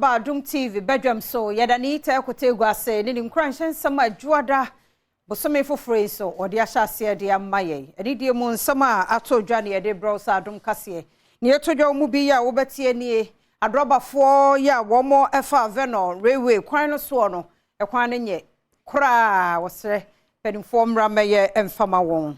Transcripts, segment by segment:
ba Adom TV Badwam so yadani ta ekote guase ni nkranhye sama adwada bosome foforo so ode ahyase de amaye eni die mu nsama ato dwa ne de browser Adom kase ne etodwa mu bi ya wobetie nie adrobafo ya womo efa veno railway kwan no so no ekwan ne nye kura wosre penifo mrameye emfama won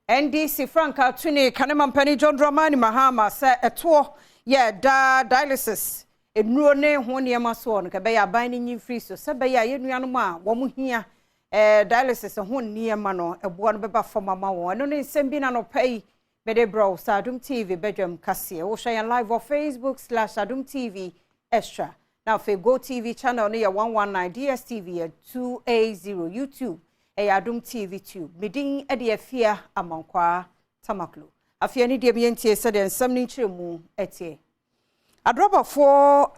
NDC Franka tuni kanema mpani John Dramani Mahama se eto ye da dialysis enuro ne ho ne maso no ke be ya ban ni nyimfiri so se be ya yenuanom a wo mu hia dialysis ho ne ma no ebo no beba fama ma won no ne nsem bi na no pai be de bro Adom TV Badwam kase wo share live on Facebook/Adom TV extra now for Go TV channel ne 119 DSTV 280 YouTube Adom TV 2 midin ede afia amankwa tamaklo afia ni de mientie se de nsam ni chiremu etie adrobafo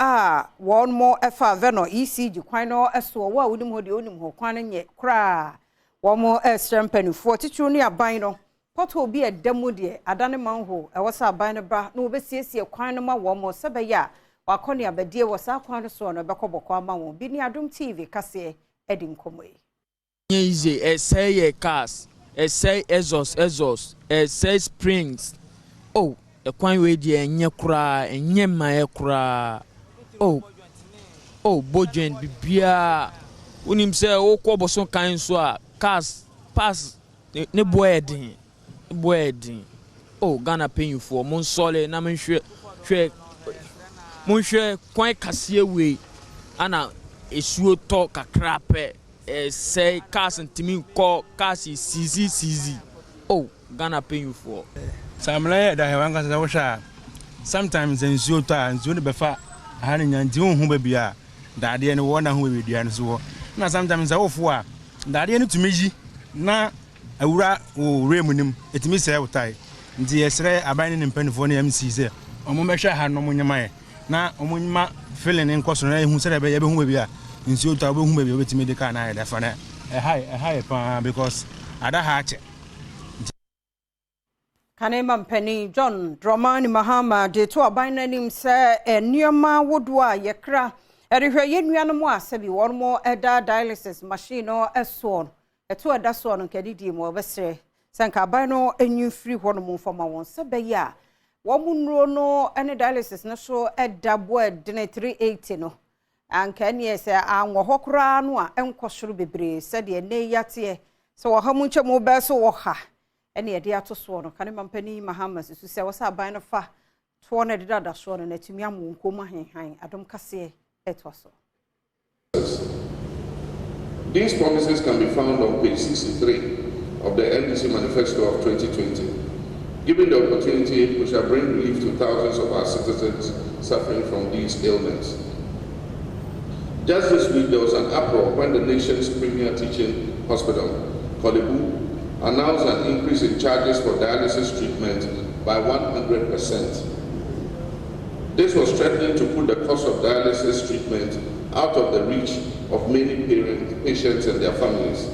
one more efa veno ECG kwan no eso wo a wonim ho de onim ho kwan nye kra wo mo esrempanifo titru ni aban no poto obi edam de adane manho e wo sa aban no bra no obesiesie kwan no ma wo mo sebeya wakoni abadie wo sa kwan no so no bekoboko ama wo bi ni Adom TV kase edi nkomoyi easy say cars say exhaust say springs oh ekwan we die enye kura enye ma kura bojen bibia unim say o ko boso kan so a cars pass ne boedin Ghana paying for mon sole na menhwe kwan kase we ana esuo to kakra pe say cars and Timmy call cars is CZ. Ghana paying for. Samle da hewanga sa wosha. Sometimes in Zota and Zuni befa hanin and Jun Humbia, Daddy and one who will be and so. Now sometimes I offer Daddy and to Miji na Aura o Remunim, it miss outai. The Esre abandoned in Pennsylvania MCZ. Omumesha had no money. Now Omuma filling in question who said about who will be. In Zota who may be with me the car I a high because I don't hatch. Kanema mpani John Dramani Mahama de to abanani se enioma wodua yekra erihwe yenuanom a se bi won mo eda dialysis machine no eso eto eda so no kadidi mo obesre sanka aban no enwufiri hono mo fama won se be ya wo munro no ene dialysis no so eda bo edene 380 no anka ne se anwo hokura no a enkosoro bebre se de ne yate se wo ha munche mo be so wo ha ene yede atoso no kane mampani Mahama su se wo sa aban no fa to na de dada so no natumi amu nkoma henhan Adom kase etoso. These promises can be found on page 63 of the NDC Manifesto of 2020. Given the opportunity, we shall bring relief to thousands of our citizens suffering from these ailments. Just this week, there was an uproar when the nation's premier teaching hospital, Kolebu, announced an increase in charges for dialysis treatment by 100%. This was threatening to put the cost of dialysis treatment out of the reach of many patients and their families.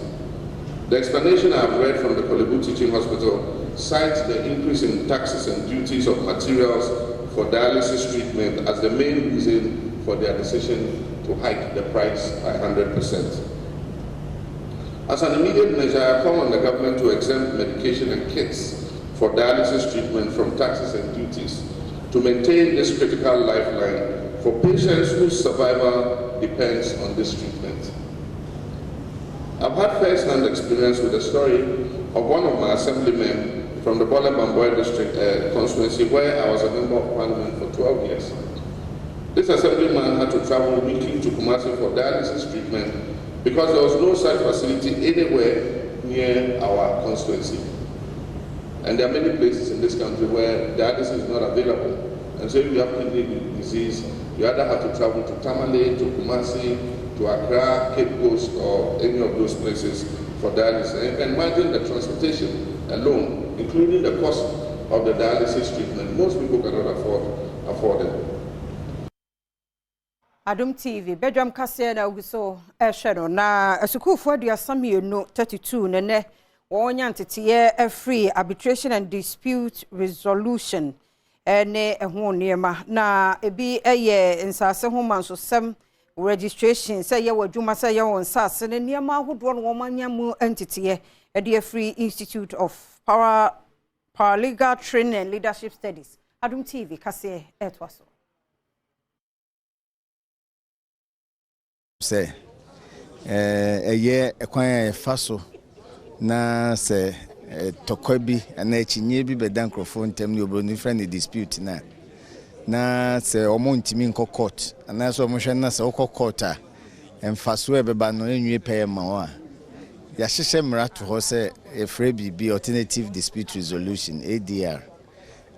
The explanation I have read from the Kolebu Teaching Hospital cites the increase in taxes and duties of materials for dialysis treatment as the main reason for their decision to hike the price by 100%. As an immediate measure, I call on the government to exempt medication and kits for dialysis treatment from taxes and duties to maintain this critical lifeline for patients whose survival depends on this treatment. I've had first-hand experience with the story of one of my assemblymen from the Badwam district constituency where I was a member of parliament for 12 years. This assemblyman had to travel weekly to Kumasi for dialysis treatment because there was no such facility anywhere near our constituency. And there are many places in this country where dialysis is not available. And so if you have kidney disease, you either have to travel to Tamale, to Kumasi, to Accra, Cape Coast, or any of those places for dialysis. And you can imagine the transportation alone, including the cost of the dialysis treatment. Most people cannot afford it. Adom TV Badwam kase na uguso ehwe na asukufo aduasam no 32 nene wonya ntete free arbitration and dispute resolution ne ho niema na ebi eye nsase ho mansosem registration say ye wadwuma say ye won nsase ne niema ahodo no womanya mu entity e de Free Institute of Paralegal Training and Leadership Studies Adom TV kase etwaso say eye ekwan faso na say tokobi ana echinye bi bedan crofo ntem ni obroni friend dispute na se omo ntimi nko court ana so omo hwe na se okọ court a emfaso ebeba no enwie pay ma wa ya hyehyɛ mrato ho se efre bibi alternative dispute resolution ADR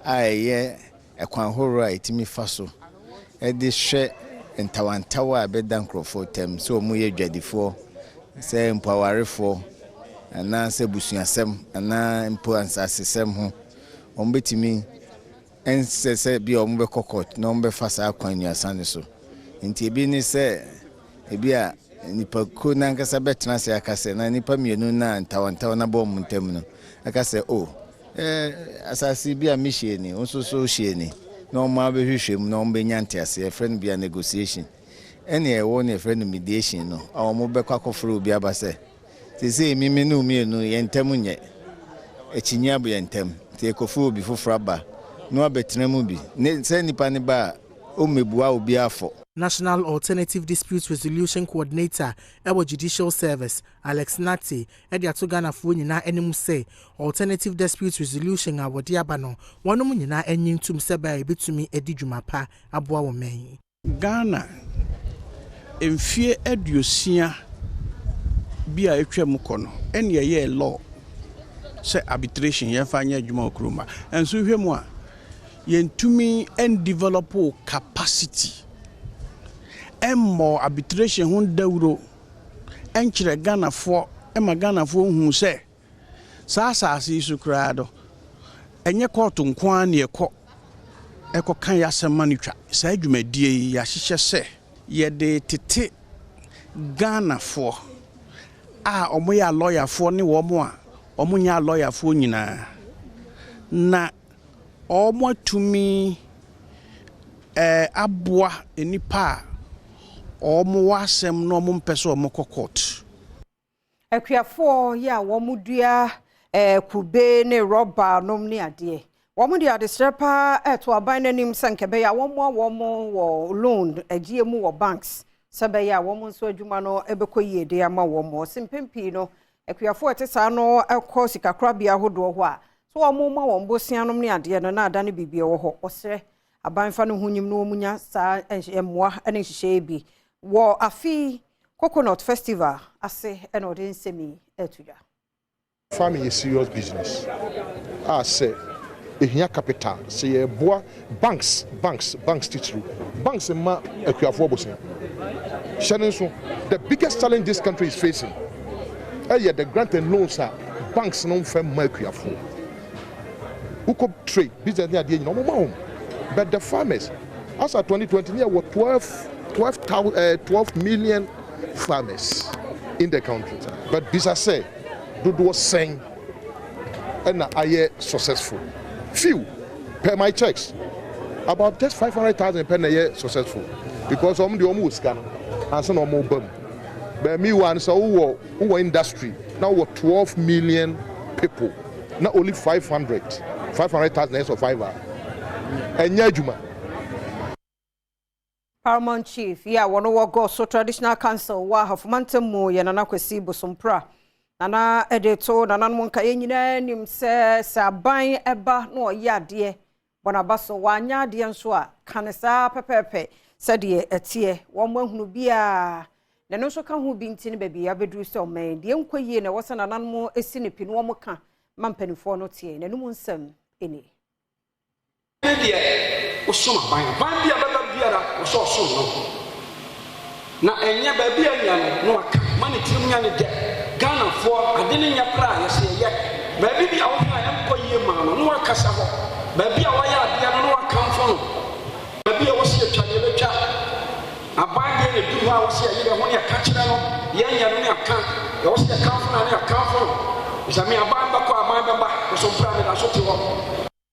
aye ekwan horo a etimi faso e de hwe ntawantawa bedan crofo tem so omo ye dwadifo se mpawarefo ana se busuasem ana mpo ansasesem ho ombetimi ensese bi ombe kokot no ombe fasa akwanyu asane so nti ebi ni se ebi a nipa ko na nkasa betena se akase na nipa mienu na ntawantawa na bom ntem no akase asasi bi a mihie ni onsoso hie ni na omma behwehwem na ombe nyante ase friend bi a negotiation ene ewo ne friend mediation no awon be kwakofro obi abase se mimi no mienu yentem nye echinya bu yentem te ekofu obi fofraba no abetena mu bi ne se nipa ne ba o mebua obi afọ National Alternative Dispute Resolution Coordinator Ewo Judicial Service Alex Nati edi atugana fu nyina enim say alternative dispute resolution awodi aba no wonom nyina enyintum seba ebetumi edi dwumapa aboa wo men Ghana emfie aduosia bi a etwam kono ene ye law say arbitration ye fa nya adwuma okroma enso hwemu a yentumi and develop capacity more arbitration hun dawro enkyere Ghana fo ema Ghana fo hu se sa asase isu krado enye court nko an eko kan ya sema ni twa sa adwumadie ya hyehye se ye de tete Ghana fo a omo ya lawyer fo ne wo mo a omo nya lawyer fo nyina na omo tumi aboa enipa omo wasem no omo mpese omo court Akuafo ya womudua kube ne rubber nom ne ade womude ade strepa to aban nanim sankebe ya womo wo loan agie mu wo banks sebe ya womo nso adwuma no ebekoyie de ama womo simpempi no akuafo etesa no ekọ sikakrabia hodo ho a so womo ma wombosianom ne ade no na ada ne bibie wo ho osre abanfa no hunyim no omunya sa emmoa ene hihye bi wo afi Coconut Festival ase eno de nsemi etuja farming is serious business say ehia capital say boa banks titru banks ma akuafo bosia shanin so the biggest challenge this country is facing the grant and loans are banks no fam ma akuafo uko trade business ni ade no mo but the farmers as of 2020 near what 12 million farmers in the country, but Bisa say, Dudu was saying, and I successful. Few, per my checks, about just 500,000 per year successful, because the almost can answer no more boom. But me one so who industry now what 12 million people, not only 500,000 survivor, and Yajuma. Paramount Chief, wono go so traditional council wa hafumantemu ya nana kwesi bosompra nana edeto nana monka yenyina nim se saban eba no yade bona baso wanya ade nso a kanesa pepepe se de etie wo mahunu bia na no so ka hu bi ntini ba bia bedru se o man de nkwaye na wo se nana mo esi ne pinu wo mo ka mampanifo no tie na num nsem eni de o soma ban bia so no na enye ba bia nya no aka mani tirim nya ne de Ghana for ade ne nya pra ya se ye ba bia wo fa ya mkoyie ma no aka sa ho ba bia wo ya ade no aka mfo no ba bia wo se twa ne betwa abande ne du ha wo se ye ho ne aka kire no ye nya no ne aka ya wo se aka mfo na ne aka mfo no isa me abamba ko abamba ba so pra me da so te ho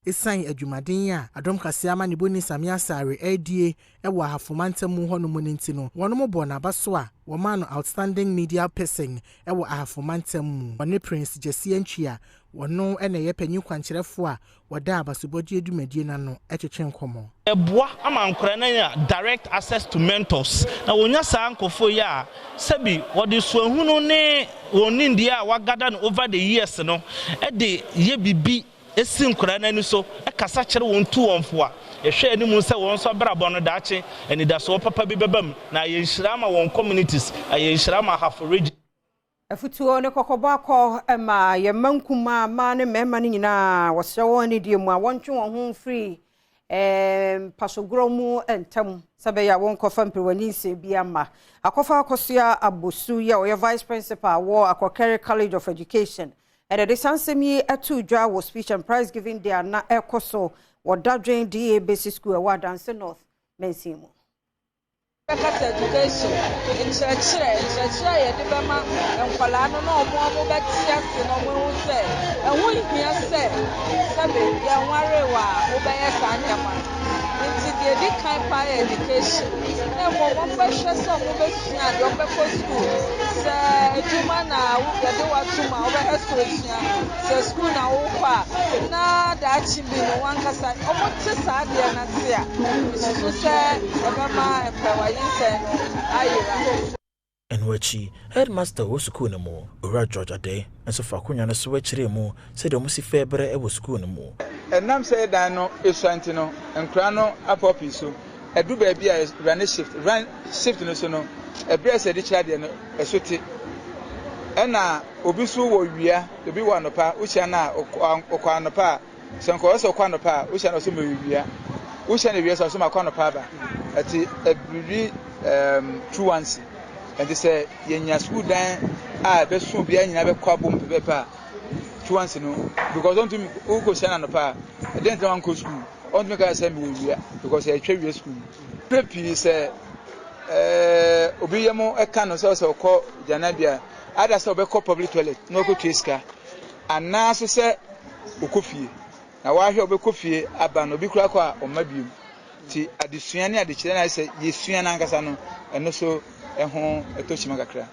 esan adwumaden a Adom Kasiama ne boni Samia Sare adie ewa hafomantam mu hono mu ntino wono mo bo na baso a wo ma no outstanding media person ewa hafomantam mu one Prince Jesse Antwia wono ene ye panyi kwankyerefo a woda abasobodie dumadie na no etwetwe nkomo eboa ama nkora na ya direct access to mentors na wonya saa nkofo ya sebi wode so ahunu ne woni ndia wagada no over the years no e de ye bibi esi nkora na ni so e kasa kire won tu wonfo a yehwe ani mu se won so brabo no daache eni da so papa bi bebam na ye nhira ma won communities aye nhira ma half region afutuo ne kokobo akọ ma ye mankuma ma ne mema ni nyina wosrewo ni die mu a wontwe won ho free pasogro mu entam sabe ya won kofa mpirwani se bia ma akofa akosia abosu ya o vice principal wo Akokere College of Education and the sansemi atu dwa wo speech and prize giving there na ekoso wo dadwen DA basic school wa dance north mensimu education in church ye de bema enkwala no no omo betia se no mo se ehun hia se sabe ya nware wa obeye sanyama nti de di kan pa education na mo behwe so mo besia de obeko school se ejuma na wo de watuma obeye school na wo kwa na da chimbi no wankasa omo tisa de na tia so se ebema empewa and wachi headmaster was school no more ora Georgia Day and so fakunya no so wachire mu said the musi febre e was school no more and nam say that no esuanti no enkra no apopi so edu ba bia run shift no so no e bia say di chade no esote ena obi so wo wia obi wa no pa ucha na okwa no pa senko so kwa no pa ucha na so me wia ucha na wia so ma kwa no pa ba ati every 2-1 and they say yenya school dan a be so bia nyina be kwa bom pepe pa 2-1 no because don't you go shana no pa I didn't want to school on me ka say me wia because I twa wia school prepi say obi yemo e ka no so ko janabia ada say obe ko public toilet no ko tieska ana so say okofie na wa hwe obe kofie aba no bi kura kwa o mabiem ti adesua ne adekire na say yesua na nkasa no eno so eho etochima kakra